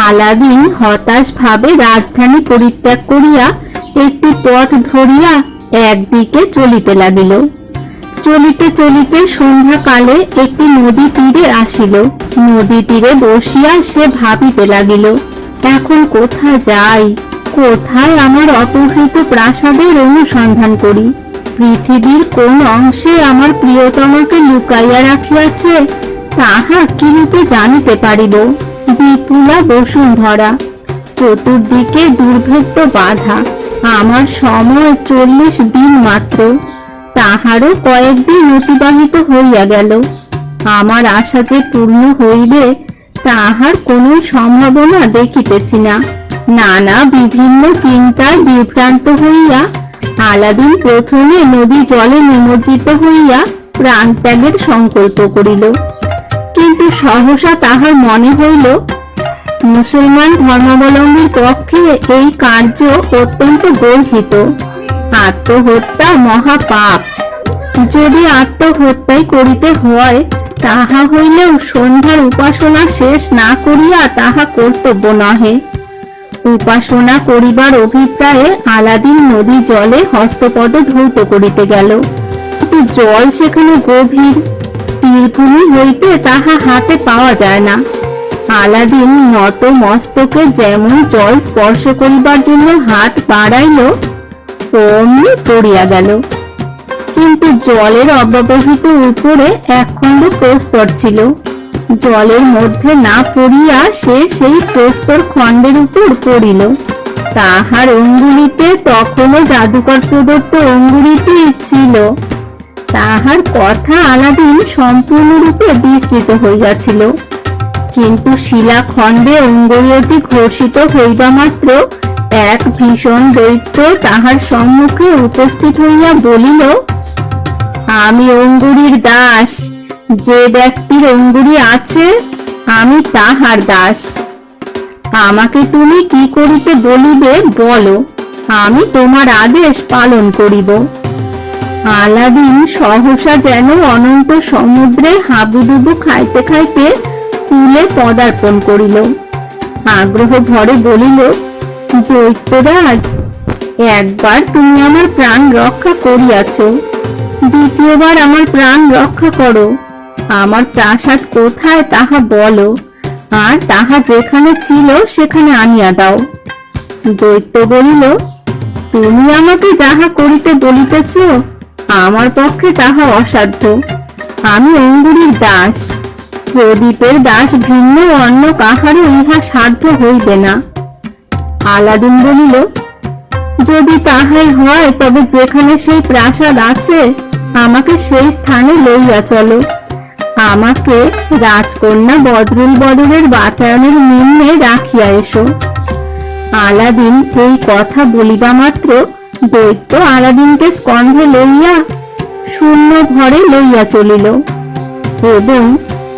Aladdin হতাশ ভাবে রাজধানী পরিত্যাগ করিয়া একটি পথ ধরিয়া একদিকে চলিতে লাগিল। চলিতে চলিতে সন্ধ্যাকালে একটি নদী তীরে আসিল। নদী তীরে বসিয়া সে ভাবিতে লাগিল, এখন কোথায় যাই, কোথায় আমার অপহৃত প্রাসাদের অনুসন্ধান করি। পৃথিবীর কোন অংশে আমার প্রিয়তমাকে লুকাইয়া রাখিয়াছে তাহা কিরূপে জানিতে পারিব। বিপুলা বসুন্ধরা, চতুর্দিকে দুর্ভেদ্য বাধা। আমার সময় 40 দিন মাত্র, তাহারও কয়েকদিন অতিবাহিত হইয়া গেল। আমার আশা যে পূর্ণ হইবে তাহার কোন সম্ভাবনা দেখিতেছি না। নানা বিভিন্ন চিন্তায় বিভ্রান্ত হইয়া আলাদিন প্রথমে নদী জলে নিমজ্জিত হইয়া প্রাণত্যাগের সংকল্প করিল। কিন্তু সহসা তাহার মনে হইল, মুসলমান ধর্মাবলম্বীর পক্ষে এই কার্য অত্যন্ত গর্হিত। আত্মহত্যা মহাপাপ। যদি আত্মহত্যাই করিতে হয় তাহা হইলেও সন্ধ্যার উপাসনা শেষ না করিয়া তাহা কর্তব্য নহে। উপাসনা করিবার অভিপ্রায়ে আলাদিন নদী জলে হস্তপদ ধৌত করিতে গেল, কিন্তু জল সেখানে গভীর, তীরভূমি হইতে তাহা হাতে পাওয়া যায় না। আলাদিন নত মস্তকে যেমন জল স্পর্শ করিবার জন্য হাত বাড়াইল, অমনি পড়িয়া গেল। কিন্তু জলের অব্যবহিত উপরে একখণ্ড প্রস্তর ছিল। জলের মধ্যে না পড়িয়া সে সেই প্রস্তর খণ্ডের উপর পড়িল। তাহার অঙ্গুলিতে তখনও জাদুকর প্রদত্ত অঙ্গুলিটি ছিল। তাহার কথা আলাদিন সম্পূর্ণরূপে বিস্মৃত হইয়াছিল। কিন্তু শিলাখণ্ডে অঙ্গুলীয়টি ঘর্ষিত হইবা মাত্র এক ভীষণ দৈত্য তাহার সম্মুখে উপস্থিত হইয়া বলিল, আমি অঙ্গুরীর দাস। যে ব্যক্তির অঙ্গুরী আছে আমি তাহার দাস। আমাকে তুমি কি করিতে বলিবে বলো, আমি তোমার আদেশ পালন করিব। আলাদিন সহসা যেন অনন্ত সমুদ্রে হাবুডুবু খাইতে খাইতে কূলে পদার্পণ করিল। আগ্রহ ভরে বলিল, দৈত্যরাজ, একবার তুমি আমার প্রাণ রক্ষা করিয়াছ, দ্বিতীয়বার আমার প্রাণ রক্ষা করো। আমার প্রাসাদ কোথায় তাহা বলো, আর তাহা যেখানে ছিল সেখানে আনিয়া দাও। দৈত্য বলিল, তুমি আমাকে যাহা করিতে বলিতেছ আমার পক্ষে তাহা অসাধ্য। আমি অঙ্গুরীর দাস, প্রদীপের দাস ভিন্ন অন্য কাহারও ইহা সাধ্য হইবে না। আলাদিন বলিল, যদি তাহাই হয় তবে যেখানে সেই প্রাসাদ আছে আমাকে সেই স্থানে লইয়া চলো। আমাকে রাজকন্যা বদরুল বদরের বাতায়নের নিম্নে রাখিয়া এসো। আলাদিন এই কথা বলিবা মাত্র দৈত্য আলাদিনকে স্কন্ধে লইয়া শূন্য ভরে লইয়া চলিল এবং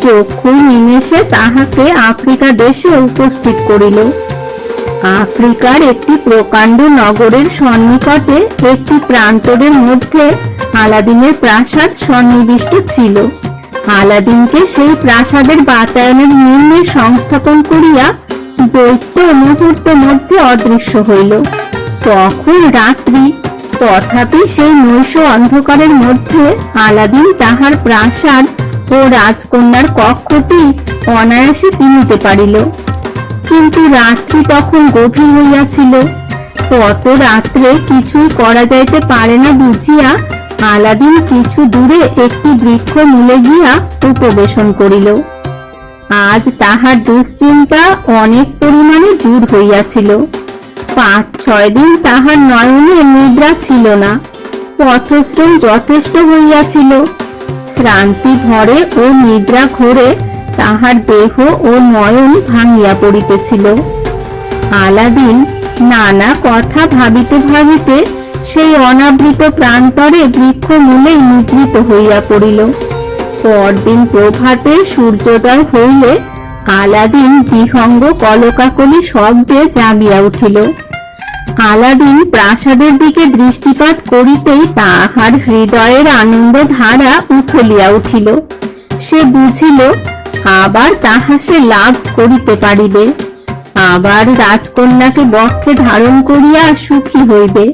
চক্ষুর নিমেষে তাহাকে আফ্রিকা দেশে উপস্থিত করিল। আফ্রিকার একটি প্রকাণ্ড নগরের সন্নিকটে একটি প্রান্তরের মধ্যে আলাদিনের প্রাসাদ সন্নিবিষ্ট ছিল। আলাদিনকে সেই প্রাসাদের বাতায়নের নিম্নে সংস্থাপন করিয়া দৈত্য মুহূর্ত মধ্যে অদৃশ্য হইল। তখন রাত্রি, তথাপি সেই নৈশ অন্ধকারের মধ্যে আলাদিন তাহার প্রাসাদ ও রাজকন্যার কক্ষটি অনায়াসে চিনিতে পারিল। কিন্তু রাত্রি তখন গভীর হইয়াছিল। তত রাত্রে কিছুই করা যাইতে পারে না বুঝিয়া আলাদিন কিছু দূরে একটি বৃক্ষ মূলে গিয়া উপবেশন করিল। আজ তাহার দুশ্চিন্তা অনেক পরিমাণে দূর হইয়াছিল। 5-6 দিন তাহার নয়নে নিদ্রা ছিল না। পথশ্রম যথেষ্ট হইয়াছিল। শ্রান্তি ভরে ও নিদ্রা ঘোরে তাহার দেহ ও নয়ন ভাঙিয়া পড়িতেছিল। আলাদিন নানা কথা ভাবিতে ভাবিতে সেই অনাবৃত প্রান্তরে বৃক্ষ মূলে নিদ্রিত হইয়া পড়িল। পরদিন প্রভাতে সূর্যোদয় হইলে আলাদিন বিহঙ্গ কলকাকলি শব্দে জাগিয়া উঠিল। আলাদিন প্রাসাদের দিকে দৃষ্টিপাত করিতেই তাহার হৃদয়ের আনন্দ ধারা উথলিয়া উঠিল। সে বুঝিল আবার তাহা সে লাভ করিতে পারিবে। আবার রাজকন্যাকে বক্ষে ধারণ করিয়া সুখী হইবে।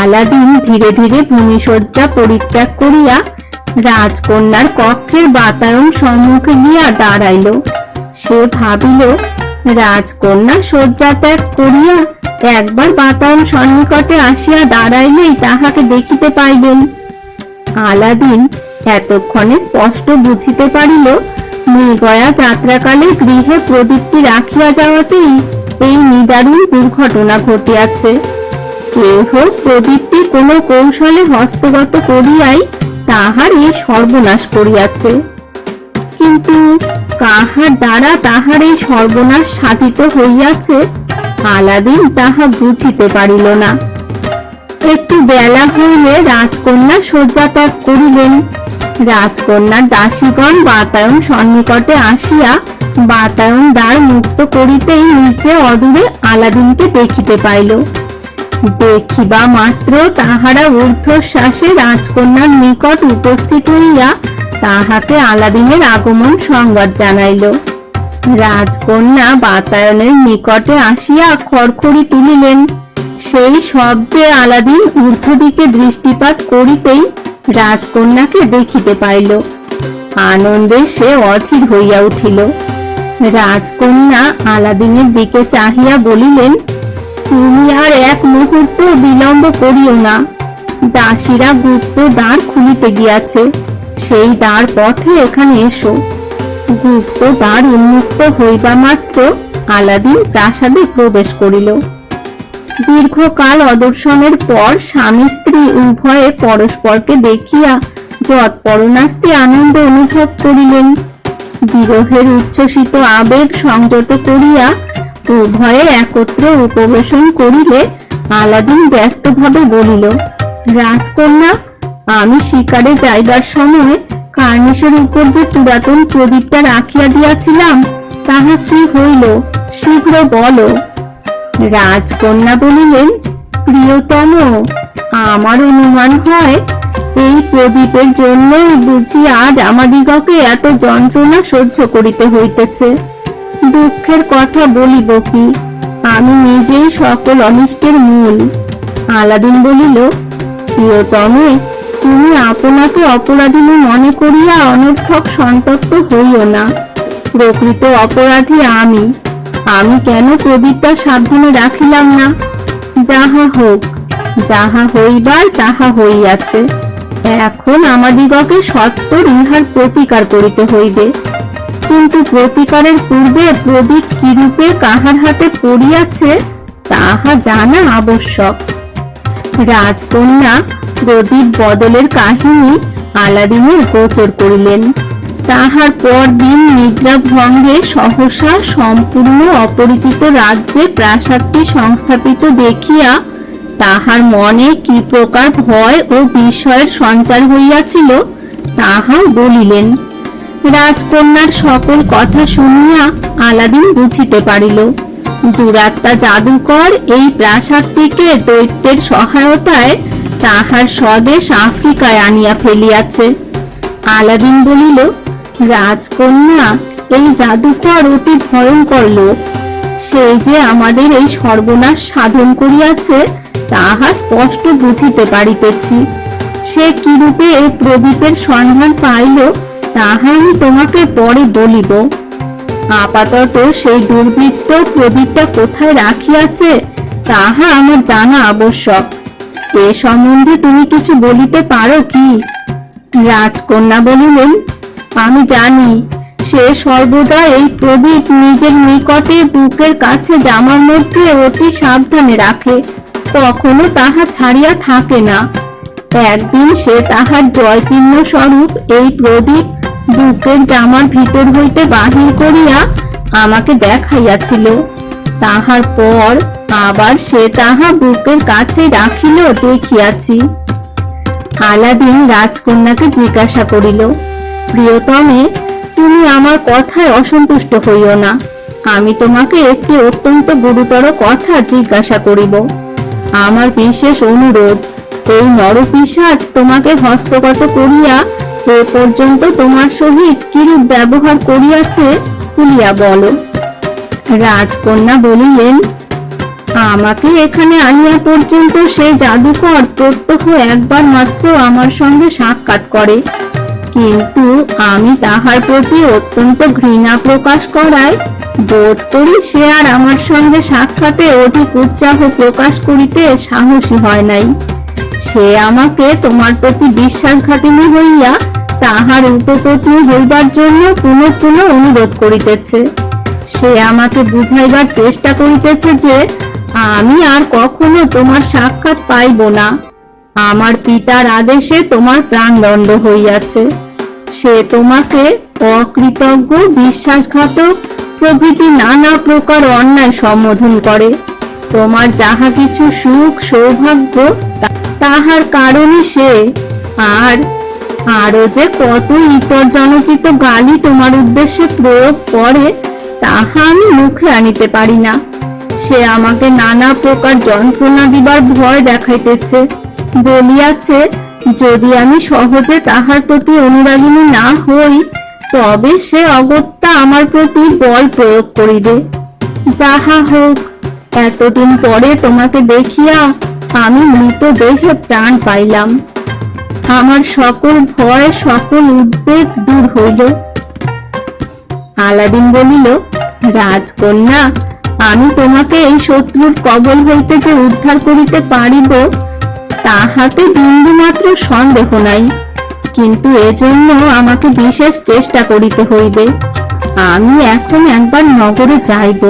আলাদিন ধীরে ধীরে ভূমিশয্যা পরিত্যাগ করিয়া রাজকন্যার কক্ষের বাতায়ন সম্মুখে গিয়া দাঁড়াইল। সে ভাবিল, রাজকন্যা শয্যা ত্যাগ করিয়া একবার বাতায়ন সন্নিকটে আসিয়া দাঁড়াইলেই তাহাকে দেখিতে পাইবেন। আলাদিন এতক্ষণে স্পষ্ট বুঝিতে পারিল, মৃগয়া যাত্রাকালে গৃহে প্রদীপটি রাখিয়া যাওয়াতেই এই নিদারুণ দুর্ঘটনা ঘটিয়াছে। কেহ প্রদীপটি কোনো কৌশলে হস্তগত করিয়াই তাহার এই সর্বনাশ করিয়াছে। কিন্তু কাহার দ্বারা তাহার এই সর্বনাশ সাধিত হইয়াছে আলাদিন তাহা বুঝিতে পারিল না। একটু বেলা হইলে রাজকন্যা শয্যা ত্যাগ করিলেন। রাজকন্যার দাসীগণ বাতায়ন সন্নিকটে আসিয়া বাতায়ন দ্বার মুক্ত করিতেই নিচে অদূরে আলাদিনকে দেখিতে পাইল। দেখিবা মাত্র তাহারা ঊর্ধ্বশ্বাসে রাজকন্যার নিকট উপস্থিত হইয়া তাহাকে আলাদিনের আগমন সংবাদ জানাইল। রাজকন্যা বাতায়নের নিকটে আসিয়া খড়খড়ি তুলিলেন। সেই শব্দে আলাদিন ঊর্ধ্ব দিকে দৃষ্টিপাত করিতেই রাজকন্যাকে দেখিতে পাইল। আনন্দে সে অধীর হইয়া উঠিল। রাজকন্যা আলাদিনের দিকে চাহিয়া বলিলেন, তুমি আর এক মুহূর্ত বিলম্ব করিও না। দাসীরা গুপ্ত দ্বার খুলিতে গিয়াছে, সেই দ্বার পথে এখানে এসো। গুপ্ত দ্বার উন্মুক্ত হইবা মাত্র আলাদিন প্রাসাদে প্রবেশ করিল। দীর্ঘকাল অদর্শনের পর স্বামী স্ত্রী উভয়ে পরস্পরকে দেখিয়া যৎপরনাস্তি আনন্দ অনুভব করিলেন। বিরহের উচ্ছ্বসিত আবেগ সংযত করিয়া উভয়ে একত্র উপবেশন করিলে আলাদিন ব্যস্তভাবে বলিল, রাজকন্যা, আমি শিকারে যাইবার সময় কার্নিশের উপর যে পুরাতন প্রদীপটা রাখিয়া দিয়াছিলাম তাহা কি হইল, শীঘ্র বলো। রাজকন্যা বলিলেন, প্রিয়তম, আমার অনুমান হয় এই প্রদীপের জন্যই বুঝি আজ আমাদিগকে এত যন্ত্রণা সহ্য করিতে হইতেছে। দুঃখের কথা বলিব কি, আমি নিজেই সকল অনিষ্টের মূল। আলাদিন বলিল, প্রিয়তমে, তুমি আপনাকে অপরাধী মনে করিয়া অনর্থক সন্তপ্ত হইও না। প্রকৃত অপরাধী আমি। আমি কেন প্রদীপটা সাবধানে রাখিলাম না? যাহা হোক, যাহা হইবার তাহা হইয়াছে। এখন আমাদিগকে সত্বর ইহার প্রতিকার করিতে হইবে। কিন্তু প্রতিকারের পূর্বে প্রদীপ কিরূপে কাহার হাতে পড়িয়াছে তাহা জানা আবশ্যক। রাজকন্যা প্রদীপ বদলের কাহিনী আলাদিনের গোচর করিলেন। তাহার পর দিন নিদ্রা ভঙ্গে সহসা সম্পূর্ণ অপরিচিত রাজ্যে প্রাসাদটি সংস্থাপিত দেখিয়া তাহার মনে কি প্রকার ভয় ও বিস্ময়ের সঞ্চার হইয়াছিল তাহা বলিলেন। রাজকন্যার সকল কথা শুনিয়া আলাদিন বুঝিতে পারিল, দুরাত্মা জাদুকর এই প্রাসাদটিকে দৈত্যের সহায়তায় তাহার স্বদেশ আফ্রিকায় আনিয়া ফেলিয়াছে। আলাদিন বলিল, রাজকন্যা, এই জাদুকর অতি ভয়ঙ্কর লোক। সে যে আমাদের এই সর্বনাশ সাধন করিয়াছে তাহা স্পষ্ট বুঝিতে পারিতেছি। সে কিরূপে এই প্রদীপের সন্ধান পাইল তাহা আমি তোমাকে পরে বলিব। আপাতত সেই দুর্বৃত্ত প্রদীপটা কোথায় রাখিয়াছে তাহা আমার জানা আবশ্যক। এ সম্বন্ধে তুমি কিছু বলিতে পারো কি? রাজকন্যা বলিলেন, আমি জানি সে সর্বদা এই প্রদীপ নিজের নিকটে বুকের কাছে জামার মধ্যে অতি সাবধানে রাখে, কখনো তাহা ছাড়িয়া থাকে না। একদিন সে তাহার জয় চিহ্ন স্বরূপ এই প্রদীপ বুকের জামার ভিতর হইতে বাহির করিয়া আমাকে দেখাইয়াছিল। তাহার পর আবার সে তাহা বুকের কাছে রাখিল দেখিয়াছি। আলাদিন রাজকন্যাকে জিজ্ঞাসা করিল, প্রিয়তমে, তুমি আমার কথায় অসন্তুষ্ট হইও না। আমি তোমাকে একটি অত্যন্ত গুরুতর কথা জিজ্ঞাসা করিব। আমার বিশেষ অনুরোধ, এই নরপিশাচ তোমাকে হস্তগত করিয়া এ পর্যন্ত তোমার সহিত কিরূপ ব্যবহার করিয়াছে খুলিয়া বলো। রাজকন্যা বলিলেন, আমাকে এখানে আনিয়া পর্যন্ত সেই জাদুকর প্রত্যহ একবার মাত্র আমার সঙ্গে সাক্ষাৎ করে, কিন্তু আমি তাহার প্রতি অত্যন্ত ঘৃণা প্রকাশ করায় বোধ করি সে আর আমার সঙ্গে সাক্ষাতে অধিক উৎসাহ প্রকাশ করিতে সাহসী হয় নাই। সে আমাকে তোমার প্রতি বিশ্বাসঘাতিনী হইয়া তাহার উপপত্নী হইবার জন্য পুনঃ পুনঃ অনুরোধ করিতেছে। সে আমাকে বুঝাইবার চেষ্টা করিতেছে যে আমি আর কখনো তোমার সাক্ষাৎ পাইব না। আমার পিতার আদেশে তোমার প্রাণদণ্ড হইয়াছে। সে তোমাকে অকৃতজ্ঞ, বিশ্বাসঘাতক প্রভৃতি নানা প্রকার অন্যায় সম্বোধন করে। তোমার যাহা কিছু সুখ সৌভাগ্য তাহার কারণে সে আরো যে কত ইতর জনচিত গালি তোমার উদ্দেশ্যে প্রয়োগ করে তাহা আমি মুখে আনিতে পারি না। সে আমাকে নানা প্রকার যন্ত্রণা দিবার ভয় দেখাইতেছে, বলিয়াছে যদি আমি সহজে তাহার প্রতি অনুরাগিনী না হই তবে সে অগত্যা আমার প্রতি বল প্রয়োগ করিবে। যাহা হোক, এতদিন পরে তোমাকে দেখিয়া আমি মৃতদেহে প্রাণ পাইলাম। আমার সকল ভয়, সকল উদ্বেগ দূর হইল। আলাদিন বলিল, রাজকন্যা, আমি তোমাকে এই শত্রুর কবল হইতে যে উদ্ধার করিতে পারিব তাহাতে বিন্দুমাত্র সন্দেহ নাই, কিন্তু এজন্য আমাকে বিশেষ চেষ্টা করিতে হইবে। আমি এখন একবার নগরে যাইব,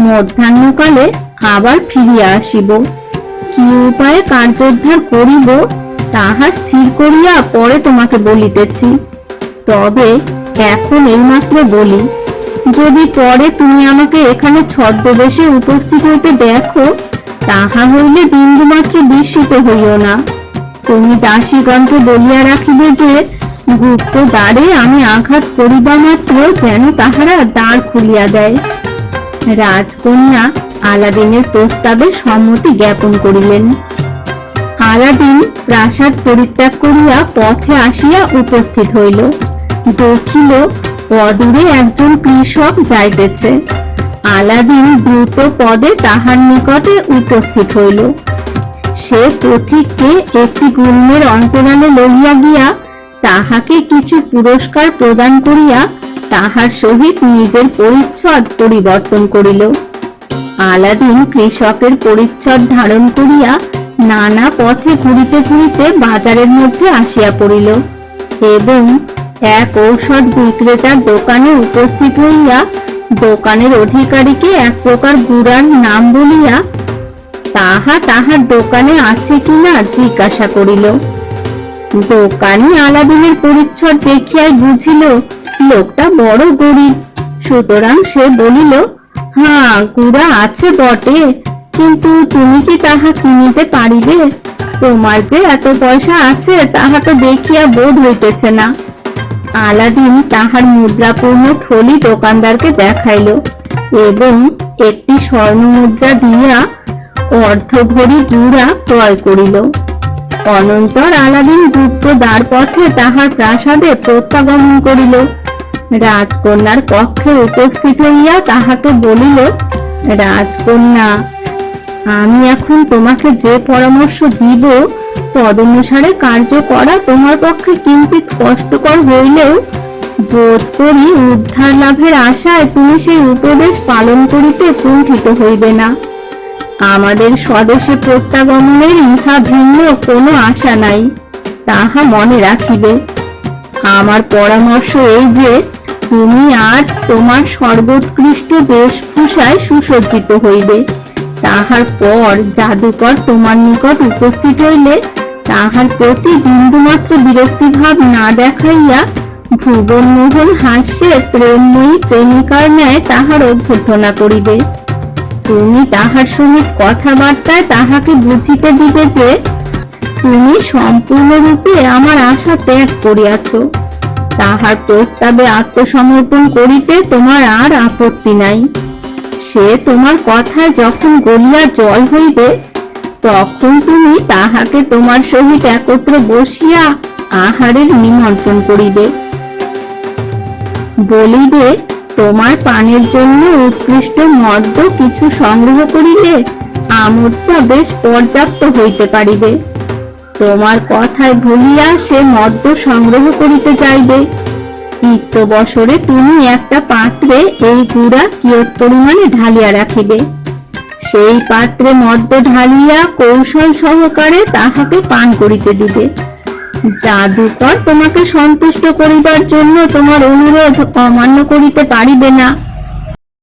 মধ্যাহ্নকালে আবার ফিরিয়া আসিব। কি উপায়ে কার্যোদ্ধার করিব তাহা স্থির করিয়া পরে তোমাকে বলিতেছি। তবে এখন এইমাত্র বলি, যদি পরে তুমি আমাকে এখানে ছদ্মবেশে উপস্থিত হইতে দেখো তাহা হইলে বিন্দুমাত্র বিস্মিত হইও না। তুমি দাসীগণকে বলিয়া রাখিবে যে গুপ্ত দ্বারে আমি আঘাত করিবা মাত্র যেন তাহারা দ্বার খুলিয়া দেয়। রাজকন্যা আলাদিনের প্রস্তাবে সম্মতি জ্ঞাপন করিলেন। আলাদিন প্রাসাদ পরিত্যাগ করিয়া পথে আসিয়া উপস্থিত হইল। দেখিল অদূরে একজন কৃষক যাইতেছে। আলাদিন দ্রুত পদে তাহার নিকটে উপস্থিত হইল। সে পথিককে একটি গুল্মের অন্তরালে লইয়া গিয়া তাহাকে কিছু পুরস্কার প্রদান করিয়া তাহার সহিত নিজের পরিচ্ছদ পরিবর্তন করিল। আলাদিন কৃষকের পরিচ্ছদ ধারণ করিয়া নানা পথে ঘুরিতে ঘুরিতে বাজারের মধ্যে আসিয়া পড়িল এবং এক ঔষধ বিক্রেতার দোকানে উপস্থিত হইয়া দোকানের অধিকারীকে এক প্রকার গুড়ার নাম বলিয়া তাহা তাহার দোকানে আছে কিনা জিজ্ঞাসা করিল। দোকানি আলাদিনের পরিচ্ছদ দেখিয়াই বুঝিল লোকটা বড় গরিব, সুতরাং সে বলিল, হ্যাঁ, গুড়া আছে বটে, কিন্তু তুমি কি তাহা কিনিতে পারিবে? তোমার যে এত পয়সা আছে তাহা তো দেখিয়া বোধ হইতেছে না। আলাদিন তাহার মুদ্রাপূর্ণ থলি দোকানদারকে দেখাইল এবং একটি স্বর্ণ মুদ্রা দিয়া অর্ধভরি গুড়া ক্রয় করিল। অনন্তর আলাদিন গুপ্ত দ্বার পথে তাহার প্রাসাদে প্রত্যাগমন করিল। রাজকন্যার কক্ষে উপস্থিত হইয়া তাহাকে বলিল, রাজকন্যা, আমি এখন তোমাকে যে পরামর্শ দিব তদনুসারে কার্য করা তোমার পক্ষে কিঞ্চিত কষ্টকর হইলেও বোধ করি উদ্ধার লাভের আশায় তুমি সেই উপদেশ পালন করিতে কুণ্ঠিত হইবে না। আমাদের স্বদেশে প্রত্যাগমনের ইহা ভিন্ন কোনো আশা নাই, তাহা মনে রাখিবে। আমার পরামর্শ এই যে তুমি আজ তোমার সর্বোৎকৃষ্ট বেশভূষায় সুসজ্জিত হইবে। তাহার পর জাদুকর তোমার নিকট উপস্থিত হইলে তাহার প্রতি বিন্দুমাত্র বিরক্তিভাব না দেখাইয়া ভুবনমোহন হাস্যে প্রেমময়ী প্রেমিকার ন্যায় তাহার অভ্যর্থনা করিবে। তুমি তাহার সহিত কথাবার্তায় তাহাকে বুঝিতে দিবে যে তুমি সম্পূর্ণরূপে আমার আশা ত্যাগ করিয়াছ। তাহার প্রস্তাবে আত্মসমর্পণ করিতে তোমার আর আপত্তি নাই। সে তোমার কথায় যখন গলিয়া জল হইবে তখন তুমি তাহাকে তোমার সহিত একত্র বসিয়া আহারের নিমন্ত্রণ করিবে। বলিবে, তোমার পানের জন্য উৎকৃষ্ট মদ্য কিছু সংগ্রহ করিলে আমোদটা বেশ পর্যাপ্ত হইতে পারিবে। তোমার কথায় ভুলিয়া সে মদ্য সংগ্রহ করিতে যাইবে। পিত্তবসরে তুমি একটা পাত্রে এই গুড়া কিয়ৎ পরিমাণে ঢালিয়া রাখিবে। সেই পাত্রে মদ্য ঢালিয়া কৌশল সহকারে তাহাকে পান করিতে দিবে। জাদুকর তোমাকে সন্তুষ্ট করিবার জন্য তোমার অনুরোধ অমান্য করিতে পারিবে না।